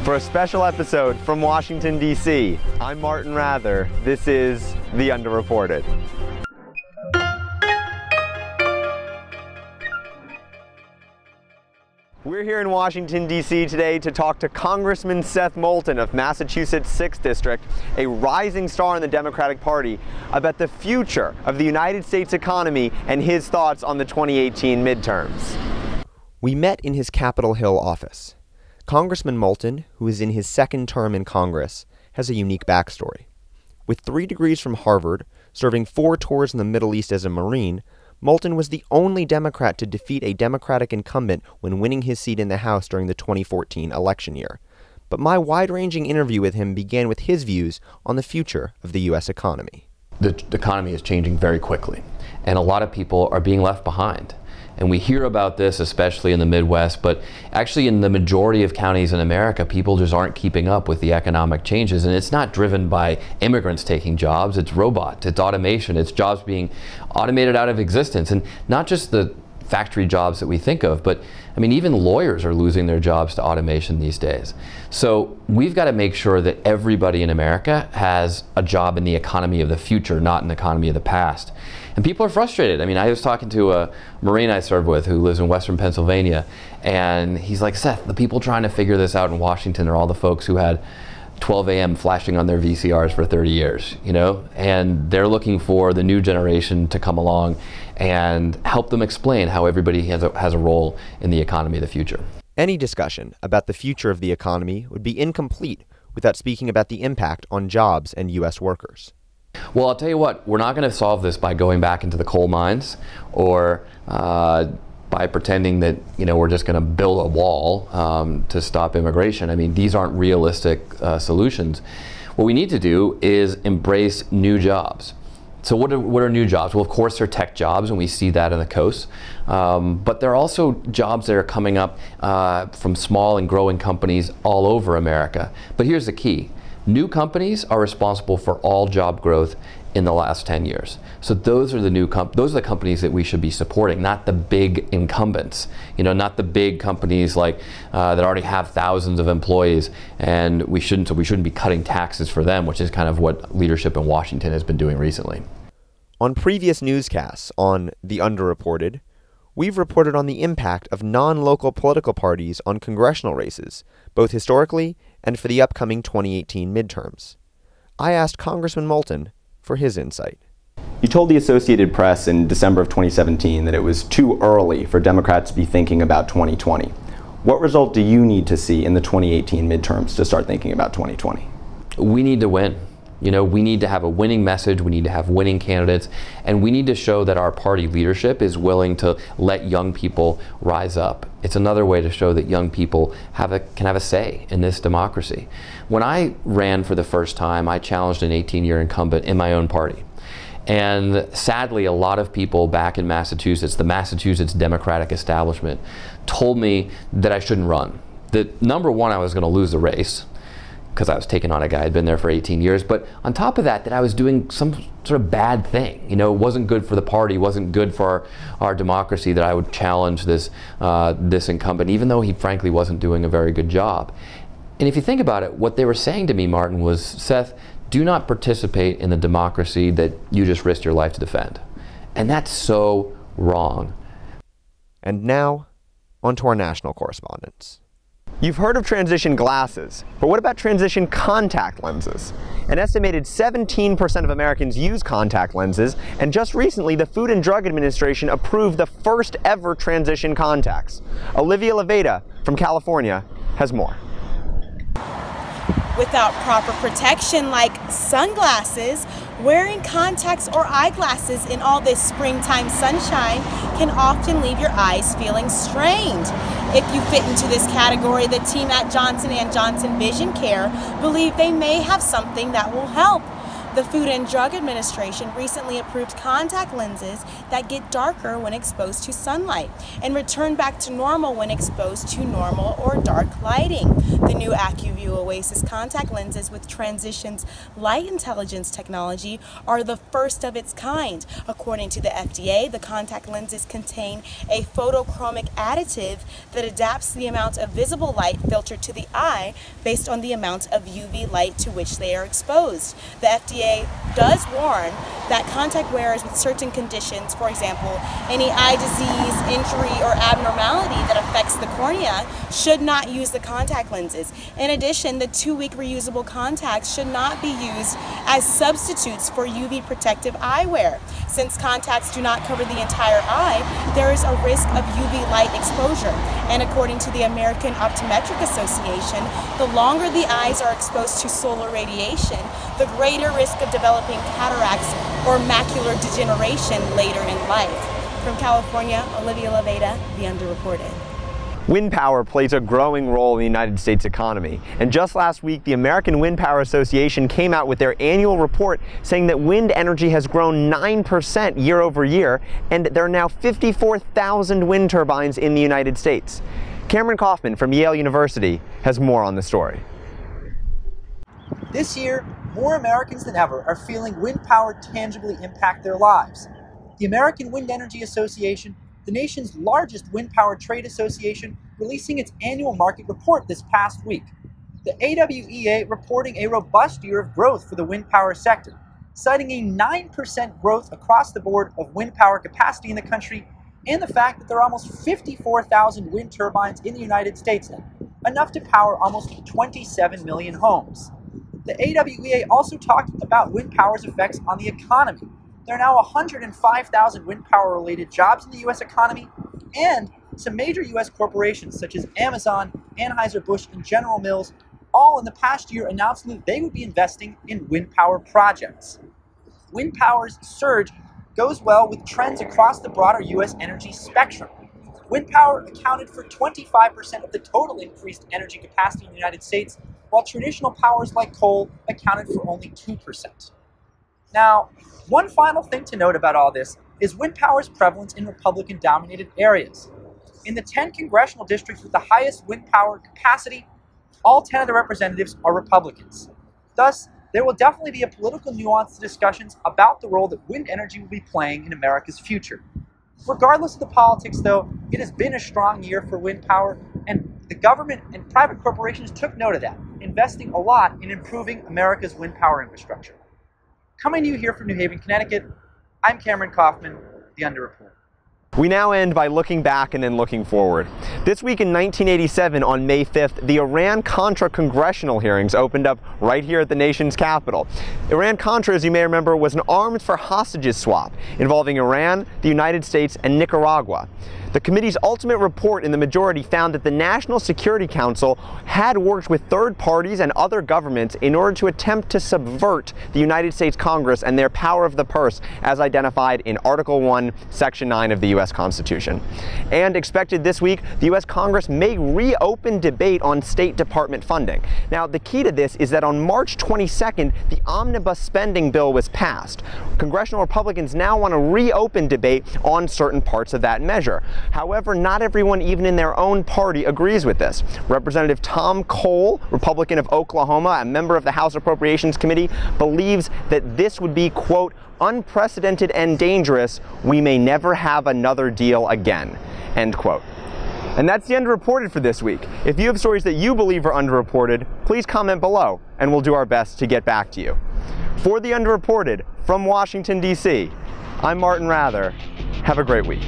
For a special episode from Washington, D.C., I'm Martin Rather. This is The Underreported. We're here in Washington, D.C. today to talk to Congressman Seth Moulton of Massachusetts' 6th District, a rising star in the Democratic Party, about the future of the United States economy and his thoughts on the 2018 midterms. We met in his Capitol Hill office. Congressman Moulton, who is in his second term in Congress, has a unique backstory. With 3 degrees from Harvard, serving 4 tours in the Middle East as a Marine, Moulton was the only Democrat to defeat a Democratic incumbent when winning his seat in the House during the 2014 election year. But my wide-ranging interview with him began with his views on the future of the U.S. economy. The economy is changing very quickly, and a lot of people are being left behind. And we hear about this, especially in the Midwest, but actually in the majority of counties in America, people just aren't keeping up with the economic changes. And it's not driven by immigrants taking jobs, it's robots, it's automation, it's jobs being automated out of existence. And not just the factory jobs that we think of, but I mean, even lawyers are losing their jobs to automation these days. So we've got to make sure that everybody in America has a job in the economy of the future, not in the economy of the past. And people are frustrated. I mean, I was talking to a Marine I served with who lives in Western Pennsylvania, and he's like, Seth, the people trying to figure this out in Washington are all the folks who had 12 a.m. flashing on their VCRs for 30 years, you know? And they're looking for the new generation to come along and help them explain how everybody has a role in the economy of the future. Any discussion about the future of the economy would be incomplete without speaking about the impact on jobs and U.S. workers. Well, I'll tell you what, we're not going to solve this by going back into the coal mines or by pretending that, you know, we're just going to build a wall to stop immigration. I mean, these aren't realistic solutions. What we need to do is embrace new jobs. So what are new jobs? Well, of course, they're tech jobs, and we see that on the coast. But there are also jobs that are coming up from small and growing companies all over America. But here's the key. New companies are responsible for all job growth in the last 10 years. So those are the companies that we should be supporting, not the big incumbents. You know, not the big companies like that already have thousands of employees, and we shouldn't be cutting taxes for them, which is kind of what leadership in Washington has been doing recently. On previous newscasts on The Underreported, we've reported on the impact of non-local political parties on congressional races, both historically and for the upcoming 2018 midterms. I asked Congressman Moulton for his insight. You told the Associated Press in December of 2017 that it was too early for Democrats to be thinking about 2020. What result do you need to see in the 2018 midterms to start thinking about 2020? We need to win. You know, we need to have a winning message, we need to have winning candidates, and we need to show that our party leadership is willing to let young people rise up. It's another way to show that young people can have a say in this democracy. When I ran for the first time, I challenged an 18-year incumbent in my own party. And sadly, a lot of people back in Massachusetts, the Massachusetts Democratic establishment, told me that I shouldn't run. That number one, I was going to lose the race, because I was taking on a guy who had been there for 18 years, but on top of that, I was doing some sort of bad thing. You know, it wasn't good for the party, wasn't good for our democracy that I would challenge this incumbent, even though he frankly wasn't doing a very good job. And if you think about it, what they were saying to me, Martin, was, Seth, do not participate in the democracy that you just risked your life to defend. And that's so wrong. And now, on to our national correspondents. You've heard of transition glasses, but what about transition contact lenses? An estimated 17% of Americans use contact lenses, and just recently the Food and Drug Administration approved the first ever transition contacts. Olivia Leveda from California has more. Without proper protection like sunglasses, wearing contacts or eyeglasses in all this springtime sunshine can often leave your eyes feeling strained. If you fit into this category, the team at Johnson & Johnson Vision Care believe they may have something that will help. The Food and Drug Administration recently approved contact lenses that get darker when exposed to sunlight and return back to normal when exposed to normal or dark lighting. The new AccuView Oasis contact lenses with Transitions light intelligence technology are the first of its kind. According to the FDA, the contact lenses contain a photochromic additive that adapts the amount of visible light filtered to the eye based on the amount of UV light to which they are exposed. The FDA does warn that contact wearers with certain conditions, for example, any eye disease, injury, or abnormality that affects the cornea, should not use the contact lenses. In addition, the 2-week reusable contacts should not be used as substitutes for UV protective eyewear. Since contacts do not cover the entire eye, there is a risk of UV light exposure. And according to the American Optometric Association, the longer the eyes are exposed to solar radiation, the greater risk of developing cataracts or macular degeneration later in life. From California, Olivia Leveda, The Underreported. Wind power plays a growing role in the United States economy. And just last week, the American Wind Power Association came out with their annual report saying that wind energy has grown 9% year over year, and there are now 54,000 wind turbines in the United States. Cameron Kaufman from Yale University has more on the story. This year, more Americans than ever are feeling wind power tangibly impact their lives. The American Wind Energy Association, the nation's largest wind power trade association, releasing its annual market report this past week. The AWEA reporting a robust year of growth for the wind power sector, citing a 9% growth across the board of wind power capacity in the country, and the fact that there are almost 54,000 wind turbines in the United States now, enough to power almost 27 million homes. The AWEA also talked about wind power's effects on the economy. There are now 105,000 wind power-related jobs in the U.S. economy, and some major U.S. corporations such as Amazon, Anheuser-Busch, and General Mills all in the past year announced that they would be investing in wind power projects. Wind power's surge goes well with trends across the broader U.S. energy spectrum. Wind power accounted for 25% of the total increased energy capacity in the United States, while traditional powers like coal accounted for only 2%. Now, one final thing to note about all this is wind power's prevalence in Republican-dominated areas. In the 10 congressional districts with the highest wind power capacity, all 10 of the representatives are Republicans. Thus, there will definitely be a political nuance to discussions about the role that wind energy will be playing in America's future. Regardless of the politics, though, it has been a strong year for wind power, and the government and private corporations took note of that, investing a lot in improving America's wind power infrastructure. Coming to you here from New Haven, Connecticut, I'm Cameron Kaufman, The Underreported. We now end by looking back and then looking forward. This week in 1987, on May 5th, the Iran-Contra congressional hearings opened up right here at the nation's capital. Iran-Contra, as you may remember, was an arms for hostages swap involving Iran, the United States, and Nicaragua. The committee's ultimate report in the majority found that the National Security Council had worked with third parties and other governments in order to attempt to subvert the United States Congress and their power of the purse as identified in Article 1, Section 9 of the U.S. Constitution. And expected this week, the U.S. Congress may reopen debate on State Department funding. Now, the key to this is that on March 22nd, the omnibus spending bill was passed. Congressional Republicans now want to reopen debate on certain parts of that measure. However, not everyone, even in their own party, agrees with this. Representative Tom Cole, Republican of Oklahoma, a member of the House Appropriations Committee, believes that this would be, quote, unprecedented and dangerous. We may never have another deal again, end quote. And that's the Underreported for this week. If you have stories that you believe are underreported, please comment below, and we'll do our best to get back to you. For the Underreported, from Washington, D.C., I'm Martin Rather. Have a great week.